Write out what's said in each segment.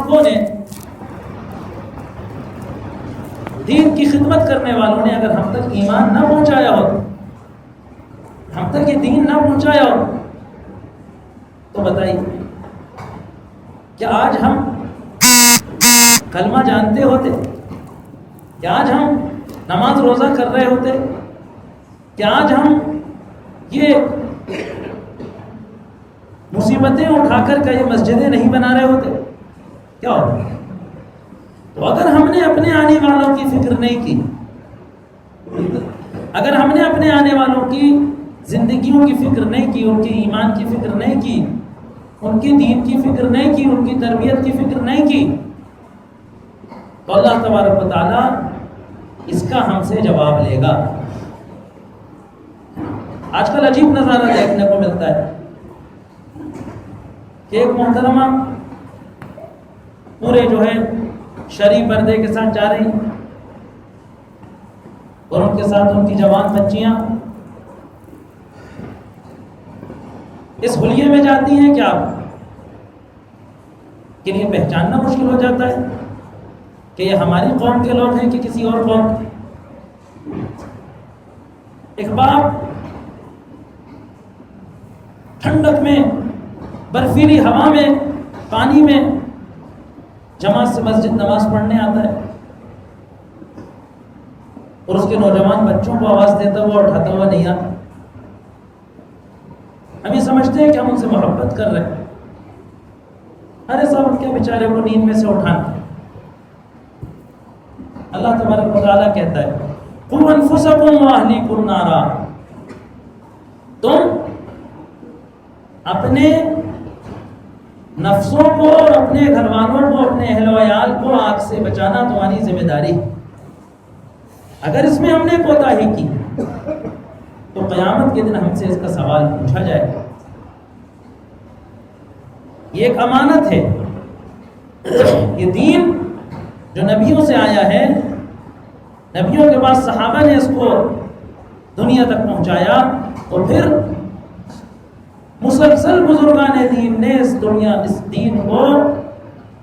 لوگوں نے، دین کی خدمت کرنے والوں نے اگر ہم تک ایمان نہ پہنچایا ہو، ہم تک یہ دین نہ پہنچایا ہو، تو بتائیے کیا آج ہم کلمہ جانتے ہوتے؟ کیا آج ہم نماز روزہ کر رہے ہوتے؟ کیا آج ہم یہ مصیبتیں اٹھا کر یہ مسجدیں نہیں بنا رہے ہوتے؟ کیا ہوتا؟ تو اگر ہم نے اپنے آنے والوں کی فکر نہیں کی، اگر ہم نے اپنے آنے والوں کی زندگیوں کی فکر نہیں کی، ان کے ایمان کی فکر نہیں کی، ان کی دین کی فکر نہیں کی، ان کی تربیت کی فکر نہیں کی، تو اللہ تبارک و تعالیٰ اس کا ہم سے جواب لے گا۔ آج کل عجیب نظارہ دیکھنے کو ملتا ہے کہ ایک محترمہ پورے جو ہے شرعی پردے کے ساتھ جا رہی ہیں اور ان کے ساتھ ان کی جوان بچیاں اس حلیے میں جاتی ہیں کہ آپ کے لیے پہچاننا مشکل ہو جاتا ہے کہ یہ ہماری قوم کے لوگ ہیں کہ کسی اور قوم کے۔ ایک باپ ٹھنڈک میں، برفیلی ہوا میں، پانی میں جماعت سے مسجد نماز پڑھنے آتا ہے اور اس کے نوجوان بچوں کو آواز دیتا ہوا اٹھاتا ہوا نہیں آتا۔ ہم یہ سمجھتے ہیں کہ ہم ان سے محبت کر رہے ہیں، ارے صاحب ان کے بیچارے کو نیند میں سے اٹھانا۔ اللہ تبارک و تعالیٰ کہتا ہے قُوْ أَنفُسَكُمْ وَأَهْلِيكُمْ نَارًا، تم اپنے نفسوں کو اور اپنے گھر والوں کو، اپنے اہل و عیال کو آگ سے بچانا تمہاری ذمہ داری ہے۔ اگر اس میں ہم نے کوتاہی کی تو قیامت کے دن ہم سے اس کا سوال پوچھا جائے گا۔ یہ ایک امانت ہے، یہ دین جو نبیوں سے آیا ہے، نبیوں کے بعد صحابہ نے اس کو دنیا تک پہنچایا اور پھر مسلسل بزرگان دین نے اس دین کو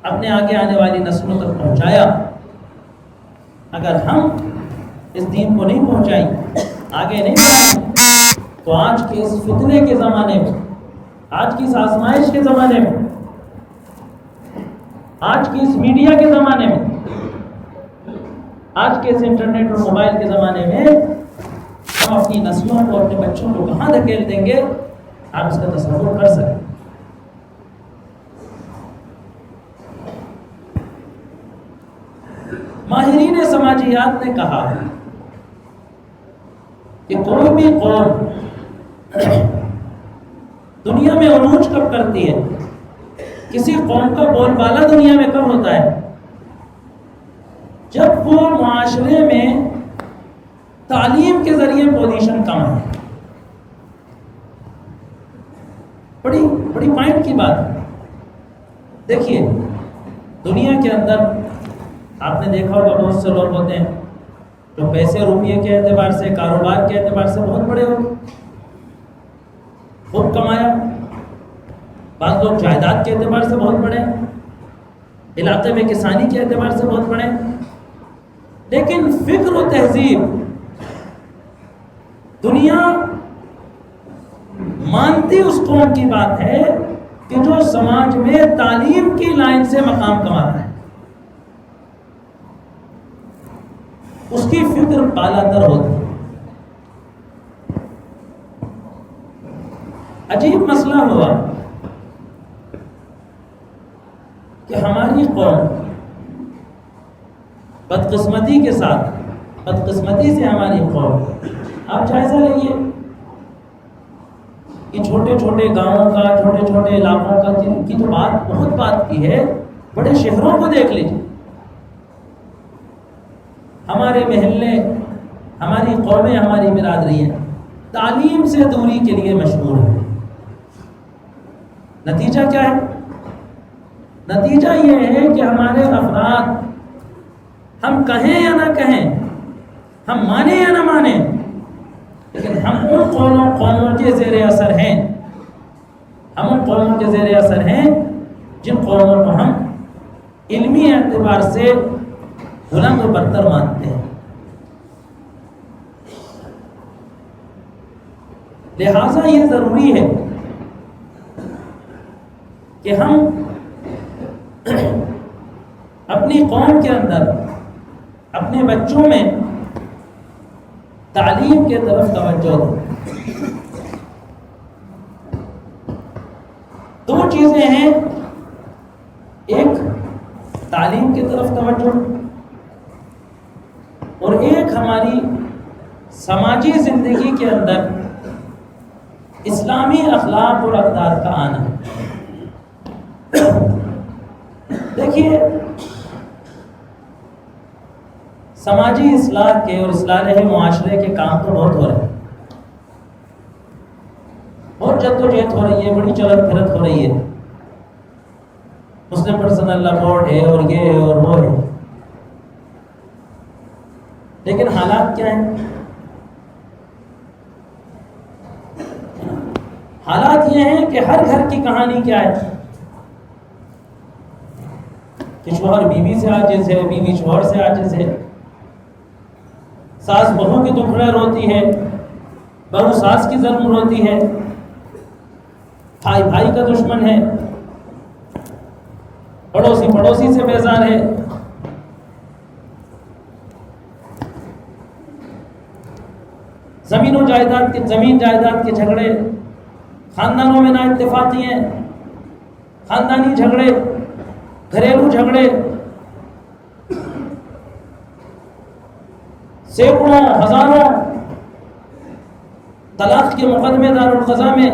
اپنے آگے آنے والی نسلوں تک پہنچایا۔ اگر ہم اس دین کو نہیں پہنچائیں، آگے نہیں بڑھائیں، تو آج کے اس فتنے کے زمانے میں، آج کی اس آزمائش کے زمانے میں، آج کی اس میڈیا کے زمانے میں، آج کے اس انٹرنیٹ اور موبائل کے زمانے میں ہم اپنی نسلوں کو، اپنے بچوں کو کہاں دھکیل دیں گے، آپ اس کا تصور کر سکیں۔ ماہرین سماجیات نے کہا کہ کوئی بھی قوم دنیا میں عروج کب کرتی ہے، کسی قوم کا بول بالا دنیا میں کب ہوتا ہے، جب وہ معاشرے میں تعلیم کے ذریعے پوزیشن کم ہے۔ بڑی پوائنٹ کی بات ہے۔ دیکھیے دنیا کے اندر آپ نے دیکھا ہوگا بہت سے لوگ ہوتے ہیں جو پیسے روپیے کے اعتبار سے، کاروبار کے اعتبار سے بہت بڑے ہوتے، خوب کمایا، بعض لوگ جائیداد کے اعتبار سے بہت بڑے، علاقے میں کسانی کے اعتبار سے بہت بڑے، لیکن فکر و تہذیب دنیا مانتی اس قوم کی بات ہے کہ جو سماج میں تعلیم کی لائن سے مقام کماتا ہے، اس کی فکر بالا تر ہوتی ہے۔ عجیب مسئلہ ہوا کہ ہماری قوم بدقسمتی کے ساتھ، بدقسمتی سے ہماری قوم، آپ جائزہ لئیے کہ چھوٹے چھوٹے گاؤں کا، چھوٹے چھوٹے علاقوں کا جن کی جو بہت بات کی ہے، بڑے شہروں کو دیکھ لیجیے، ہمارے محلے، ہماری قومیں، ہماری برادریاں تعلیم سے دوری کے لیے مشہور ہیں۔ نتیجہ کیا ہے؟ نتیجہ یہ ہے کہ ہمارے افراد، ہم کہیں یا نہ کہیں، ہم مانیں یا نہ مانیں، لیکن ہم ان قوموں کے زیر اثر ہیں، ہم ان قوموں کے زیر اثر ہیں جن قوموں کو ہم اعتبار سے بلند و برتر مانتے ہیں. لہذا یہ ضروری ہے کہ ہم اپنی قوم کے اندر اپنے بچوں میں تعلیم کے طرف توجہ دیں. دو چیزیں ہیں، ایک تعلیم کی طرف توجہ اور ایک ہماری سماجی زندگی کے اندر اسلامی اخلاق اور اقدار کا آنا. دیکھیے، سماجی اصلاح کے اور اصلاح معاشرے کے کام تو بہت ہو رہے ہیں، بہت جدوجہد ہو رہی ہے، بڑی چلت پھرت ہو رہی ہے. مسلم پرسنل لا بورڈ ہے اور یہ ہے اور وہ ہے، لیکن حالات کیا ہیں؟ حالات یہ ہیں کہ ہر گھر کی کہانی کیا ہے کہ شوہر بیوی سے عاجز ہے، بیوی شوہر سے عاجز ہے، ساس بہو کی دکھڑے روتی ہے، بہو ساس کی ظلم روتی ہے، بھائی بھائی کا دشمن ہے، پڑوسی پڑوسی سے بیزار ہے. زمین جائیداد کے جھگڑے، خاندانوں میں نا اتفاقی ہیں، خاندانی جھگڑے، گھریلو جھگڑے، سینکڑوں ہزاروں طلاق کے مقدمے دارالقضاء میں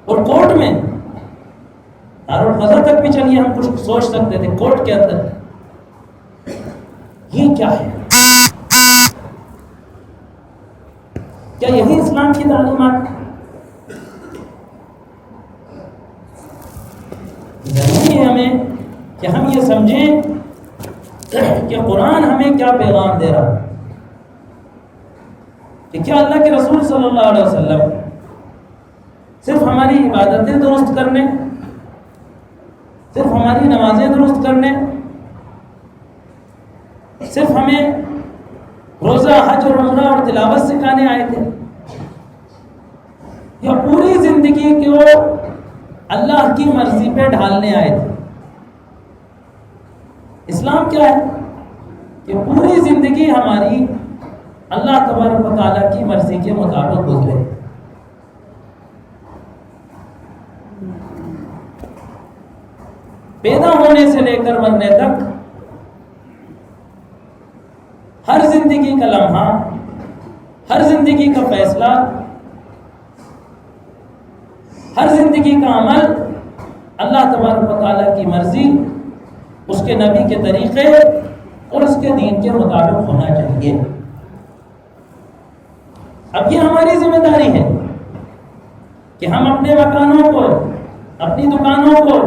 اور کورٹ میں. دارالقضاء تک بھی چلیے ہم کچھ سوچ سکتے تھے، کورٹ کے اندر یہ کیا ہے؟ کیا یہی اسلام کی تعلیمات؟ ضروری ہے ہمیں کہ ہم یہ سمجھیں کہ قرآن ہمیں کیا پیغام دے رہا ہے، کہ کیا اللہ کے رسول صلی اللہ علیہ وسلم صرف ہماری عبادتیں درست کرنے، صرف ہماری نمازیں درست کرنے، صرف ہمیں روزہ، حج اور عمرہ اور تلاوت سکھانے آئے تھے، یا پوری زندگی کو اللہ کی مرضی پہ ڈھالنے آئے تھے؟ اسلام کیا ہے کہ پوری زندگی ہماری اللہ تبارک و تعالیٰ کی مرضی کے مطابق گزرے. پیدا ہونے سے لے کر مرنے تک ہر زندگی کا لمحہ، ہر زندگی کا فیصلہ، ہر زندگی کا عمل اللہ تبارک و تعالیٰ کی مرضی، اس کے نبی کے طریقے اور اس کے دین کے مطابق ہونا چاہیے. اب یہ ہماری ذمہ داری ہے کہ ہم اپنے مکانوں کو، اپنی دکانوں کو،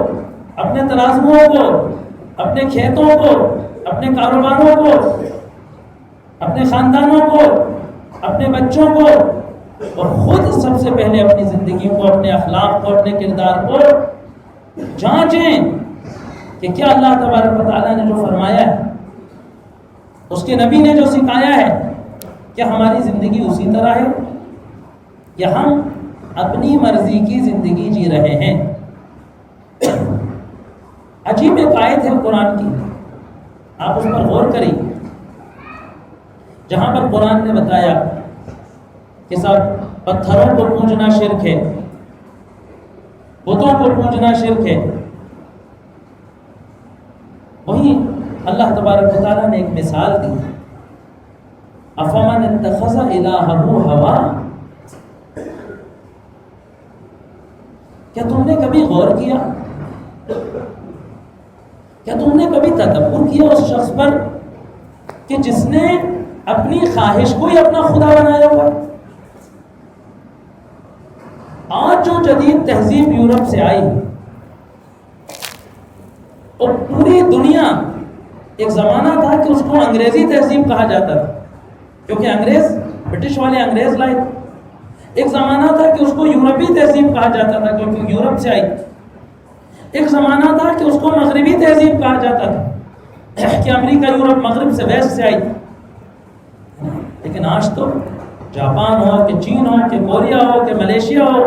اپنے ترازوؤں کو، اپنے کھیتوں کو، اپنے کاروباروں کو، اپنے خاندانوں کو، اپنے بچوں کو اور خود سب سے پہلے اپنی زندگی کو، اپنے اخلاق کو، اپنے کردار کو جانچیں کہ کیا اللہ تبارک و تعالیٰ نے جو فرمایا ہے، اس کے نبی نے جو سکھایا ہے، کیا ہماری زندگی اسی طرح ہے یا ہم اپنی مرضی کی زندگی جی رہے ہیں؟ عجیب ایک آیت ہے قرآن کی، آپ اس پر غور کریں، جہاں پر قرآن نے بتایا کہ سب پتھروں کو پوجنا شرک ہے، بتوں کو پوجنا شرک ہے. وہیں اللہ تبارک و تعالیٰ نے ایک مثال دی، افمن اتخذ الہہ ہوا. کیا تم نے کبھی غور کیا، کیا تم نے کبھی تدبر کیا اس شخص پر کہ جس نے اپنی خواہش کو ہی اپنا خدا بنایا ہوا؟ آج جو جدید تہذیب یورپ سے آئی اور پوری دنیا، ایک زمانہ تھا کہ اس کو انگریزی تہذیب کہا جاتا تھا کیونکہ انگریز، برٹش والے انگریز لائے. ایک زمانہ تھا کہ اس کو یورپی تہذیب کہا جاتا تھا کیونکہ یورپ سے آئی. ایک زمانہ تھا کہ اس کو مغربی تہذیب کہا جاتا کہ امریکہ یورپ مغرب سے ویسٹ سے آئی، لیکن آج تو جاپان ہو کہ چین ہو کہ کوریا ہو کہ ملیشیا ہو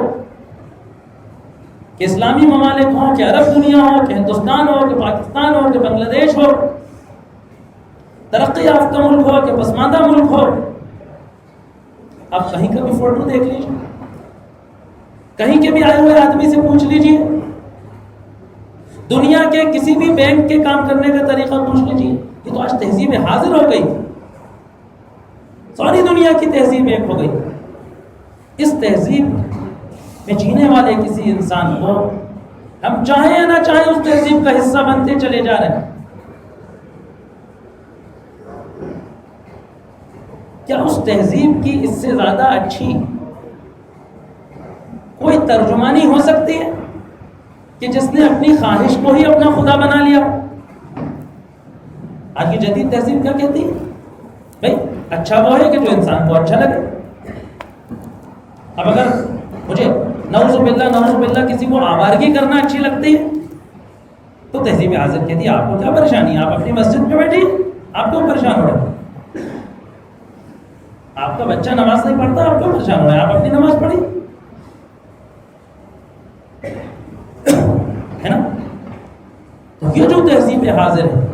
کہ اسلامی ممالک ہوں کہ عرب دنیا ہو کہ ہندوستان ہو کہ پاکستان ہو کہ بنگلہ دیش ہو، ترقی یافتہ ملک ہو کہ پسماندہ ملک ہو، آپ کہیں کا بھی فوٹو دیکھ لیجیے، کہیں کے بھی آئے ہوئے آدمی سے پوچھ لیجیے، دنیا کے کسی بھی بینک کے کام کرنے کا طریقہ پوچھ لیجیے، یہ تو آج تہذیب حاضر ہو گئی، ساری دنیا کی تہذیب ایک ہو گئی۔ اس تہذیب میں جینے والے کسی انسان کو ہم چاہیں یا نہ چاہیں اس تہذیب کا حصہ بنتے چلے جا رہے ہیں۔ کیا اس تہذیب کی اس سے زیادہ اچھی کوئی ترجمانی ہو سکتی ہے کہ جس نے اپنی خواہش کو ہی اپنا خدا بنا لیا؟ آج کی جدید تہذیب کیا کہتی ہے؟ بھائی اچھا وہ ہے کہ جو انسان کو اچھا لگے۔ اب اگر مجھے نعوذ باللہ کسی کو آوارگی کرنا اچھی لگتی ہے تو تہذیب حاضر کہتی ہے آپ کو کیا پریشانی ہے، آپ اپنی مسجد میں بیٹھیے، آپ کیوں پریشان ہو رہے ہیں؟ آپ کا بچہ نماز نہیں پڑھتا، آپ کیوں پریشان ہو رہے ہیں؟ آپ اپنی نماز پڑھی، ہے نا؟ تو یہ جو تہذیب حاضر ہے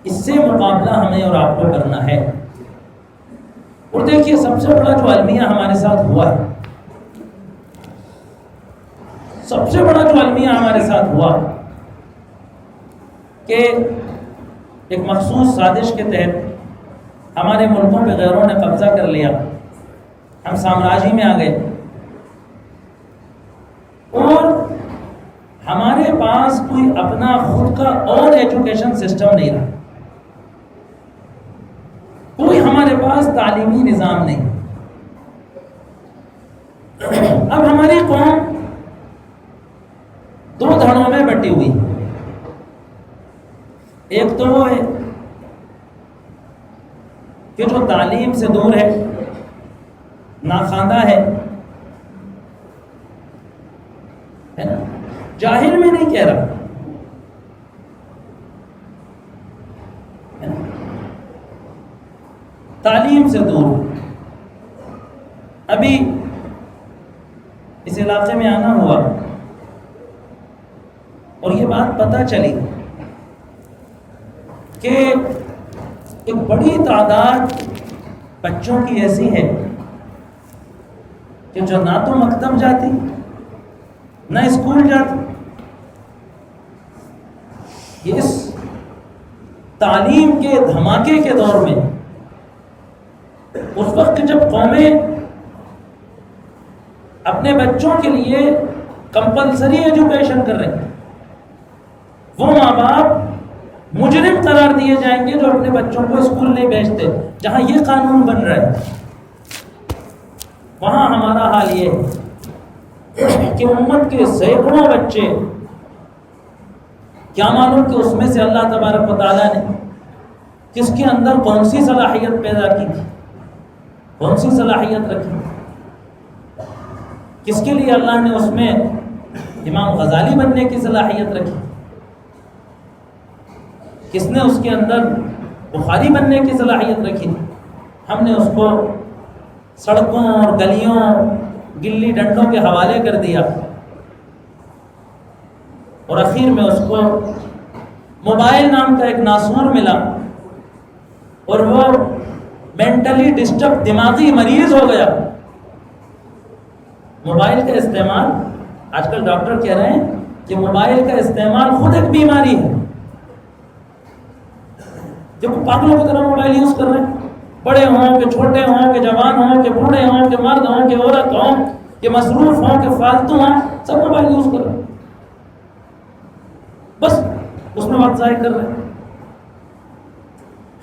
اس سے مقابلہ ہمیں اور آپ کو کرنا ہے۔ اور دیکھیے سب سے بڑا جو المیہ ہمارے ساتھ ہوا ہے، سب سے بڑا جو المیہ ہمارے ساتھ ہوا کہ ایک مخصوص سازش کے تحت ہمارے ملکوں پہ غیروں نے قبضہ کر لیا، ہم سامراجی میں آ گئے اور ہمارے پاس کوئی اپنا خود کا اور ایجوکیشن سسٹم نہیں رہا، کوئی ہمارے پاس تعلیمی نظام نہیں۔ اب ہماری قوم دو دھڑوں میں بٹی ہوئی، ایک تو وہ ہے کہ جو تعلیم سے دور ہے، ناخواندہ ہے نا، جاہل میں نہیں کہہ رہا، تعلیم سے دور۔ ابھی اس علاقے میں آنا ہوا اور یہ بات پتہ چلی کہ ایک بڑی تعداد بچوں کی ایسی ہے کہ جو نہ تو مکتب جاتی نہ اسکول جاتی۔ یہ اس تعلیم کے دھماکے کے دور میں، اس وقت جب قومیں اپنے بچوں کے لیے کمپلسری ایجوکیشن کر رہے ہیں، وہ ماں باپ مجرم قرار دیے جائیں گے جو اپنے بچوں کو اسکول نہیں بھیجتے۔ جہاں یہ قانون بن رہا ہے وہاں ہمارا حال یہ ہے کہ امت کے سینکڑوں بچے، کیا معلوم کہ اس میں سے اللہ تبارک و تعالیٰ نے کس کے اندر کون سی صلاحیت پیدا کی تھی، کون سی صلاحیت رکھی، کس کے لیے اللہ نے اس میں امام غزالی بننے کی صلاحیت رکھی، کس نے اس کے اندر بخاری بننے کی صلاحیت رکھی تھی۔ ہم نے اس کو سڑکوں اور گلیوں گلی ڈنڈوں کے حوالے کر دیا اور اخیر میں اس کو موبائل نام کا ایک ناسور ملا اور وہ مینٹلی ڈسٹرب، دماغی مریض ہو گیا۔ موبائل کا استعمال، آج کل ڈاکٹر کہہ رہے ہیں کہ موبائل کا استعمال خود ایک بیماری ہے۔ جب پاگلوں کی طرح موبائل یوز کر رہے ہیں، بڑے ہوں کہ چھوٹے ہوں کہ جوان ہوں کہ بوڑھے ہوں کہ مرد ہوں کہ عورت ہوں کہ مصروف ہوں کہ فالتو ہوں، سب موبائل یوز کر رہے ہیں، بس اس میں وقت ضائع کر رہے ہیں۔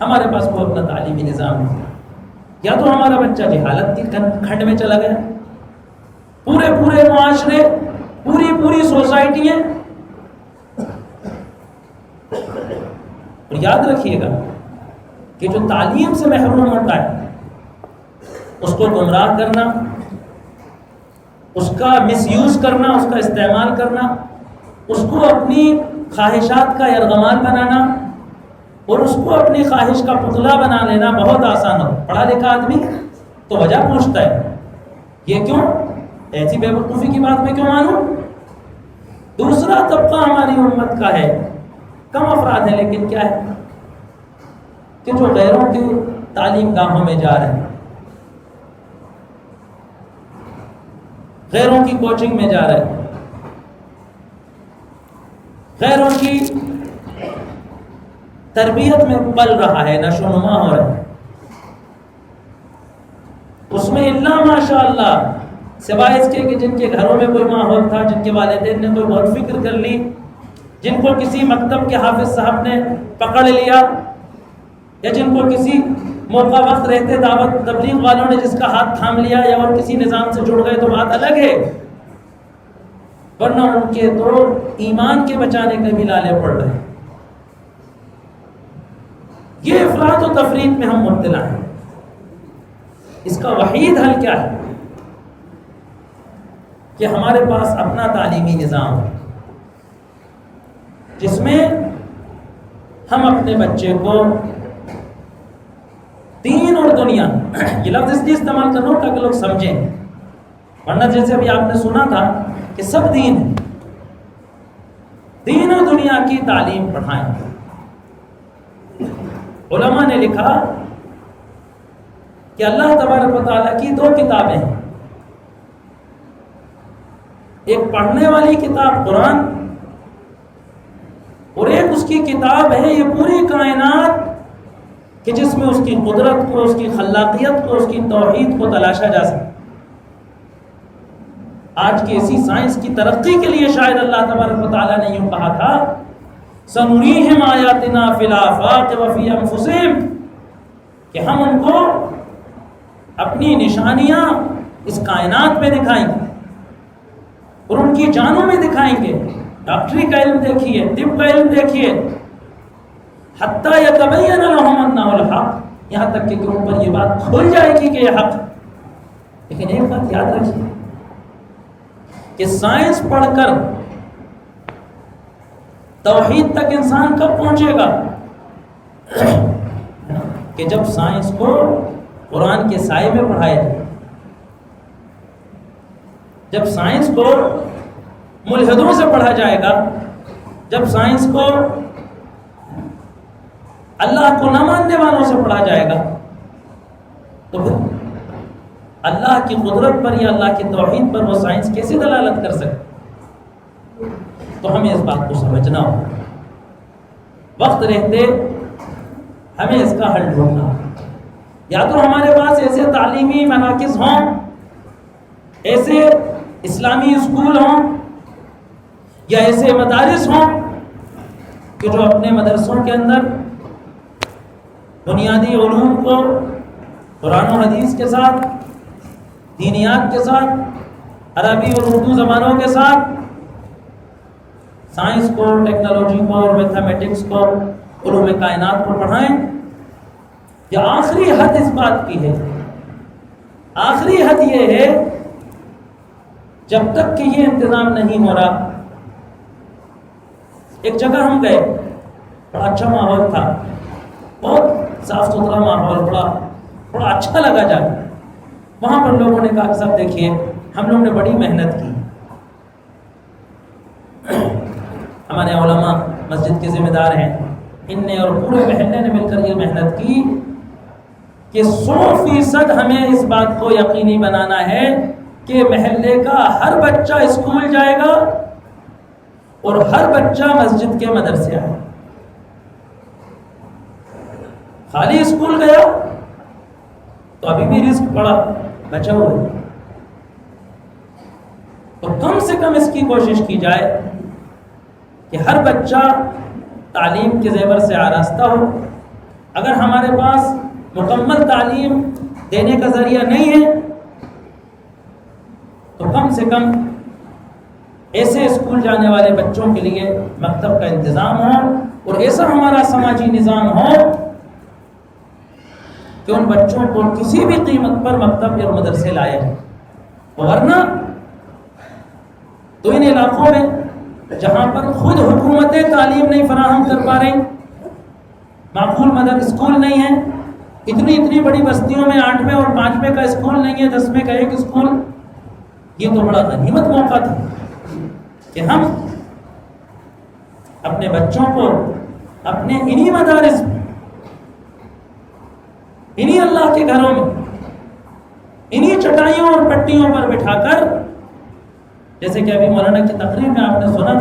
ہمارے پاس کوئی اپنا تعلیمی نظام نہیں، یا تو ہمارا بچہ جہالت کی کھنڈ میں چلا گیا، پورے معاشرے، پوری سوسائٹیاں۔ اور یاد رکھیے گا کہ جو تعلیم سے محروم ہوتا ہے اس کو گمراہ کرنا، اس کا مس یوز کرنا، اس کا استعمال کرنا، اس کو اپنی خواہشات کا یرغمال بنانا، اور اس کو اپنی خواہش کا پتلا بنا لینا بہت آسان ہو. پڑھا لکھا آدمی تو وجہ پوچھتا ہے یہ کیوں، ایسی بے وقوفی کی بات میں کیوں مانوں. دوسرا طبقہ ہماری امت کا ہے، کم افراد ہیں لیکن کیا ہے کہ جو غیروں کی تعلیم گاہوں میں جا رہے ہیں، غیروں کی کوچنگ میں جا رہے ہیں، غیروں کی تربیت میں پل رہا ہے، نشو و نما ہو رہا ہے. اس میں اللہ ماشاء اللہ سوائے اس کے کہ جن کے گھروں میں کوئی ماحول تھا، جن کے والدین نے کوئی بہت فکر کر لی، جن کو کسی مکتب کے حافظ صاحب نے پکڑ لیا، یا جن کو کسی موقع وقت رہتے دعوت تبلیغ والوں نے جس کا ہاتھ تھام لیا، یا اور کسی نظام سے جڑ گئے تو بات الگ ہے، ورنہ ان کے تو ایمان کے بچانے کے بھی لالے پڑ رہے ہیں. یہ افراط و تفریط میں ہم مبتلا ہیں. اس کا وحید حل کیا ہے کہ ہمارے پاس اپنا تعلیمی نظام ہے جس میں ہم اپنے بچے کو دین اور دنیا، یہ لفظ اس لیے استعمال کر رہا ہوں تاکہ لوگ سمجھیں، ورنہ جیسے ابھی آپ نے سنا تھا کہ سب دین ہے، دین اور دنیا کی تعلیم پڑھائیں. علماء نے لکھا کہ اللہ تبارک و تعالیٰ کی دو کتابیں ہیں، ایک پڑھنے والی کتاب قرآن، اور ایک اس کی کتاب ہے یہ پوری کائنات کہ جس میں اس کی قدرت کو، اس کی خلاقیت کو، اس کی توحید کو تلاشا جا سکے. آج کی ایسی سائنس کی ترقی کے لیے شاید اللہ تبارک و تعالیٰ نے یوں کہا تھا سنریہم آیاتنا فی الآفاق وفی انفسہم، کہ ہم ان کو اپنی نشانیاں اس کائنات میں دکھائیں گے اور ان کی جانوں میں دکھائیں گے. ڈاکٹری کا علم دیکھیے، طب کا علم دیکھیے، حتیٰ یتبین لہم انہ الحق، یہاں تک کہ ان پر یہ بات کھل جائے گی کہ یہ حق. لیکن ایک بات یاد رکھیے کہ سائنس پڑھ کر توحید تک انسان کب پہنچے گا؟ کہ جب سائنس کو قرآن کے سائے میں پڑھایا جائے، جب سائنس کو ملحدوں سے پڑھا جائے گا، جب سائنس کو اللہ کو نہ ماننے والوں سے پڑھا جائے گا، تو پھر اللہ کی قدرت پر یا اللہ کی توحید پر وہ سائنس کیسے دلالت کر سکے؟ تو ہمیں اس بات کو سمجھنا ہو، وقت رہتے ہمیں اس کا حل ڈھونڈنا ہو. یا تو ہمارے پاس ایسے تعلیمی مراکز ہوں، ایسے اسلامی اسکول ہوں، یا ایسے مدارس ہوں کہ جو اپنے مدرسوں کے اندر بنیادی علوم کو قرآن و حدیث کے ساتھ، دینیات کے ساتھ، عربی اور اردو زبانوں کے ساتھ، سائنس کو، ٹیکنالوجی کو اور میتھمیٹکس کو، علوم کائنات کو پڑھائیں. یا آخری حد اس بات کی ہے، آخری حد یہ ہے جب تک کہ یہ انتظام نہیں ہو رہا. ایک جگہ ہم گئے، بڑا اچھا ماحول تھا، بہت صاف ستھرا ماحول، بڑا اچھا لگا جا کے. وہاں پر لوگوں نے کہا کہ صاحب دیکھیے ہم لوگوں نے بڑی محنت کی، ہمارے علماء مسجد کے ذمہ دار ہیں، ان نے اور پورے محلے نے مل کر یہ محنت کی کہ 100% ہمیں اس بات کو یقینی بنانا ہے کہ محلے کا ہر بچہ اسکول جائے گا اور ہر بچہ مسجد کے مدرسے آئے. خالی اسکول گیا تو ابھی بھی رزق بڑا بچا ہوا ہے. تو کم سے کم اس کی کوشش کی جائے کہ ہر بچہ تعلیم کے زیور سے آراستہ ہو. اگر ہمارے پاس مکمل تعلیم دینے کا ذریعہ نہیں ہے تو کم سے کم ایسے اسکول جانے والے بچوں کے لیے مکتب کا انتظام ہو اور ایسا ہمارا سماجی نظام ہو کہ ان بچوں کو کسی بھی قیمت پر مکتب یا مدرسے لایا جائے. ورنہ تو ان علاقوں میں جہاں پر خود حکومتیں تعلیم نہیں فراہم کر پا رہی، معقول مدد اسکول نہیں ہے، اتنی بڑی بستیوں میں 8ویں اور 5ویں کا اسکول نہیں ہے، 10ویں کا ایک اسکول. یہ تو بڑا غنیمت موقع تھا کہ ہم اپنے بچوں کو اپنے انہی مدارس میں، انہی اللہ کے گھروں میں، انہی چٹائیوں اور پٹیوں پر بٹھا کر، جیسے کہ ابھی مولانا کی تقریر میں آپ نے سنا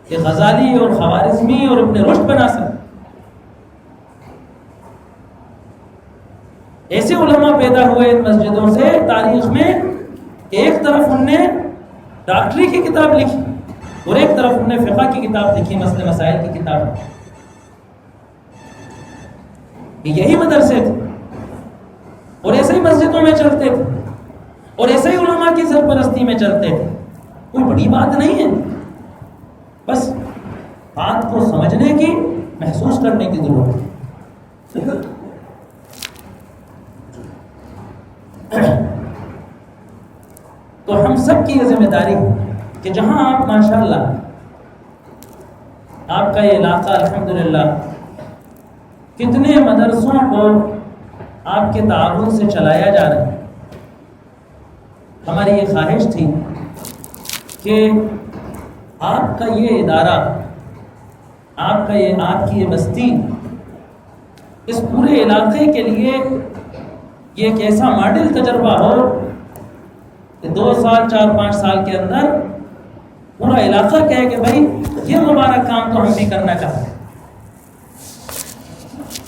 کہ غزالی اور خوارزمی اور ابن رشد بنا سکتے، ایسے علماء پیدا ہوئے ان مسجدوں سے تاریخ میں کہ ایک طرف انہوں نے ڈاکٹری کی کتاب لکھی اور ایک طرف انہوں نے فقہ کی کتاب لکھی، مسئلے مسائل کی کتاب. یہی مدرسے تھے اور ایسے ہی مسجدوں میں چلتے تھے اور ایسے ہی علماء کی سرپرستی میں چلتے تھے. کوئی بڑی بات نہیں ہے، بس بات کو سمجھنے کی، محسوس کرنے کی ضرورت ہے. تو ہم سب کی یہ ذمہ داری ہے کہ جہاں آپ ماشاءاللہ، آپ کا یہ علاقہ الحمدللہ کتنے مدرسوں کو آپ کے تعاون سے چلایا جا رہا ہے. ہماری یہ خواہش تھی کہ آپ کا یہ ادارہ، آپ کی یہ بستی اس پورے علاقے کے لیے یہ ایک ایسا ماڈل تجربہ ہو کہ 2 سال 4-5 سال کے اندر پورا علاقہ کہے کہ بھائی یہ مبارک کام تو ہم بھی کرنا چاہتے ہیں.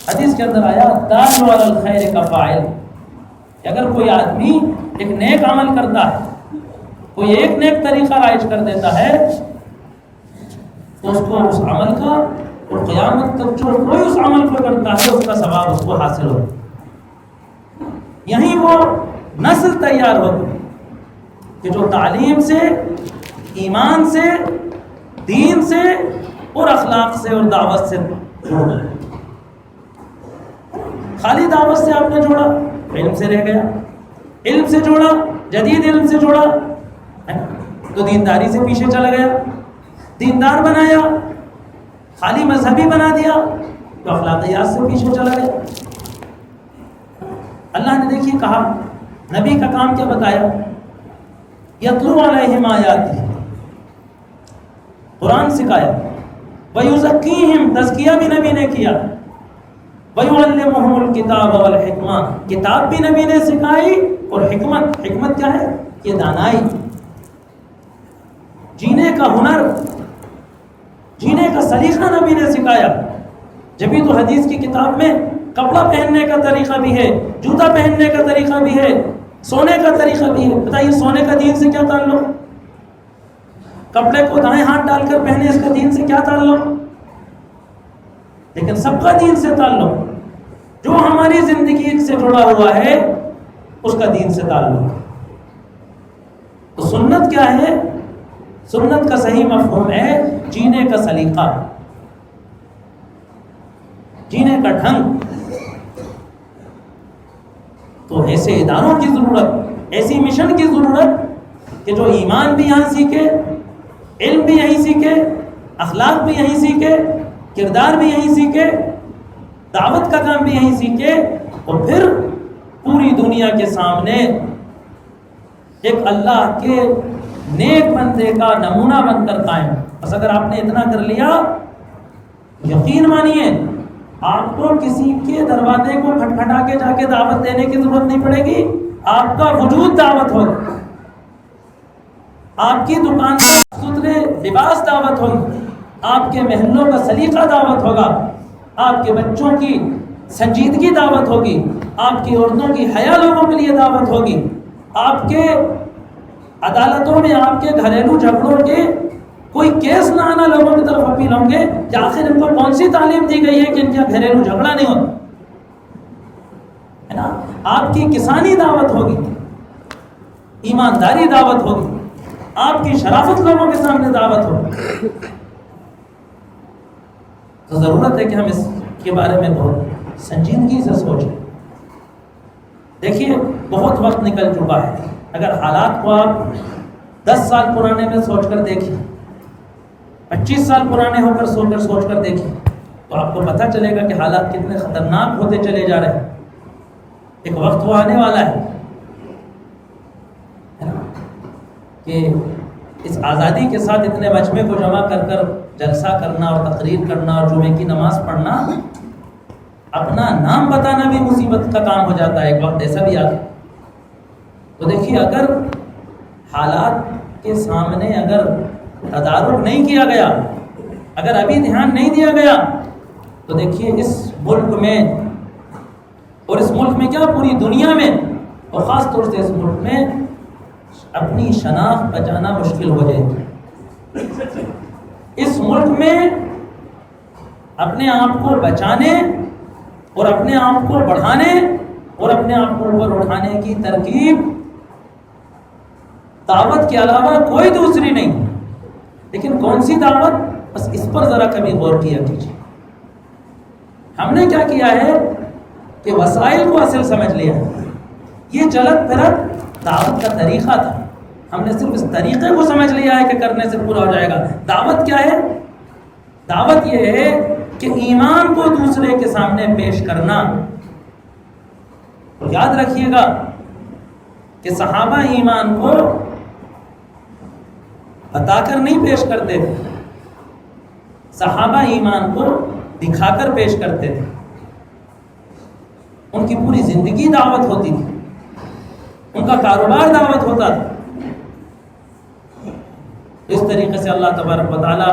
حدیث کے اندر آیا دال علی الخیر کا فاعل، اگر کوئی آدمی ایک نیک عمل کرتا ہے، کوئی ایک نیک طریقہ رائج کر دیتا ہے، تو اس کو اس عمل کا، اور قیامت تک جو کوئی اس عمل کو کرتا ہے اس کا ثواب اس کو حاصل ہوتا ہے. یہیں وہ نسل تیار ہوتی کہ جو تعلیم سے، ایمان سے، دین سے اور اخلاق سے اور دعوت سے جڑ گئے. خالی دعوت سے آپ نے جوڑا، علم سے رہ گیا، علم سے جوڑا، جدید علم سے جوڑا تو دینداری سے پیچھے چلا گیا، دیندار بنایا، خالی مذہبی بنا دیا تو اخلاقیات سے پیچھے چلا گیا. اللہ نے دیکھیے کہا، نبی کا کام کیا بتایا، یتلو علیہم آیاتہ، قرآن سکھایا، ویزکیہم، تزکیہ بھی نبی نے کیا، ویعلمہم الکتاب والحکمہ، کتاب بھی نبی نے سکھائی، اور حکمت کیا ہے، یہ دانائی، جینے کا ہنر، جینے کا سلیقہ نبی نے سکھایا. جبھی تو حدیث کی کتاب میں کپڑا پہننے کا طریقہ بھی ہے، جوتا پہننے کا طریقہ بھی ہے، سونے کا طریقہ بھی ہے. بتائیے سونے کا دین سے کیا تعلق؟ کپڑے کو دائیں ہاتھ ڈال کر پہنے، اس کا دین سے کیا تعلق؟ لیکن سب کا دین سے تعلق، جو ہماری زندگی سے جڑا ہوا ہے اس کا دین سے تعلق. تو سنت کیا ہے؟ سنت کا صحیح مفہوم ہے جینے کا سلیقہ، جینے کا ڈھنگ. تو ایسے اداروں کی ضرورت، ایسی مشن کی ضرورت کہ جو ایمان بھی یہاں سیکھے، علم بھی یہیں سیکھے، اخلاق بھی یہیں سیکھے، کردار بھی یہیں سیکھے، دعوت کا کام بھی یہیں سیکھے، اور پھر پوری دنیا کے سامنے ایک اللہ کے نیک بندے کا نمونہ بن کر قائم. بس اگر آپ نے اتنا کر لیا، یقین مانیے آپ کو کسی کے دروازے کو کھٹکھٹا کے جا کے دعوت دینے کی ضرورت نہیں پڑے گی. آپ کا وجود دعوت ہوگا، آپ کی دکان ستھرے لباس دعوت ہوگی، آپ کے محلوں کا سلیقہ دعوت ہوگا، آپ کے بچوں کی سنجیدگی دعوت ہوگی، آپ کی عورتوں کی حیا لوگوں کے لیے دعوت ہوگی، آپ کے عدالتوں میں آپ کے گھریلو جھگڑوں کے کوئی کیس نہ آنا لوگوں کی طرف اپیل ہوں گے کہ آخر ان کو کون سی تعلیم دی گئی ہے کہ ان کا گھریلو جھگڑا نہیں ہوتا ہے نا. آپ کی کسانی دعوت ہوگی، ایمانداری دعوت ہوگی، آپ کی شرافت لوگوں کے سامنے دعوت ہوگی. تو ضرورت ہے کہ ہم اس کے بارے میں بہت سنجیدگی سے سوچیں. دیکھیے بہت وقت نکل چکا ہے. اگر حالات کو آپ 10 سال پرانے میں سوچ کر دیکھیں، 25 سال پرانے ہو کر سوچ کر دیکھیں، تو آپ کو پتہ چلے گا کہ حالات کتنے خطرناک ہوتے چلے جا رہے ہیں. ایک وقت وہ آنے والا ہے نا کہ اس آزادی کے ساتھ اتنے مجمع کو جمع کر کر جلسہ کرنا اور تقریر کرنا اور جمعے کی نماز پڑھنا، اپنا نام بتانا بھی مصیبت کا کام ہو جاتا ہے. ایک وقت ایسا بھی آتا. تو دیکھیے اگر حالات کے سامنے اگر تدارک نہیں کیا گیا، اگر ابھی دھیان نہیں دیا گیا، تو دیکھیے اس ملک میں اور اس ملک میں کیا پوری دنیا میں اور خاص طور سے اس ملک میں اپنی شناخت بچانا مشکل ہو جائے گی. اس ملک میں اپنے آپ کو بچانے اور اپنے آپ کو بڑھانے اور اپنے آپ کو اوپر اٹھانے کی ترکیب دعوت کے علاوہ کوئی دوسری نہیں. لیکن کون سی دعوت؟ بس اس پر ذرا کبھی غور کیا کیجیے. ہم نے کیا کیا ہے کہ وسائل کو اصل سمجھ لیا. یہ چلت پھرت دعوت کا طریقہ تھا. ہم نے صرف اس طریقے کو سمجھ لیا ہے کہ کرنے سے پورا ہو جائے گا. دعوت کیا ہے؟ دعوت یہ ہے کہ ایمان کو دوسرے کے سامنے پیش کرنا. اور یاد رکھیے گا کہ صحابہ ایمان کو بتا کر نہیں پیش کرتے تھے، صحابہ ایمان کو دکھا کر پیش کرتے تھے. ان کی پوری زندگی دعوت ہوتی تھی، ان کا کاروبار دعوت ہوتا تھا. اس طریقے سے اللہ تبارک و تعالیٰ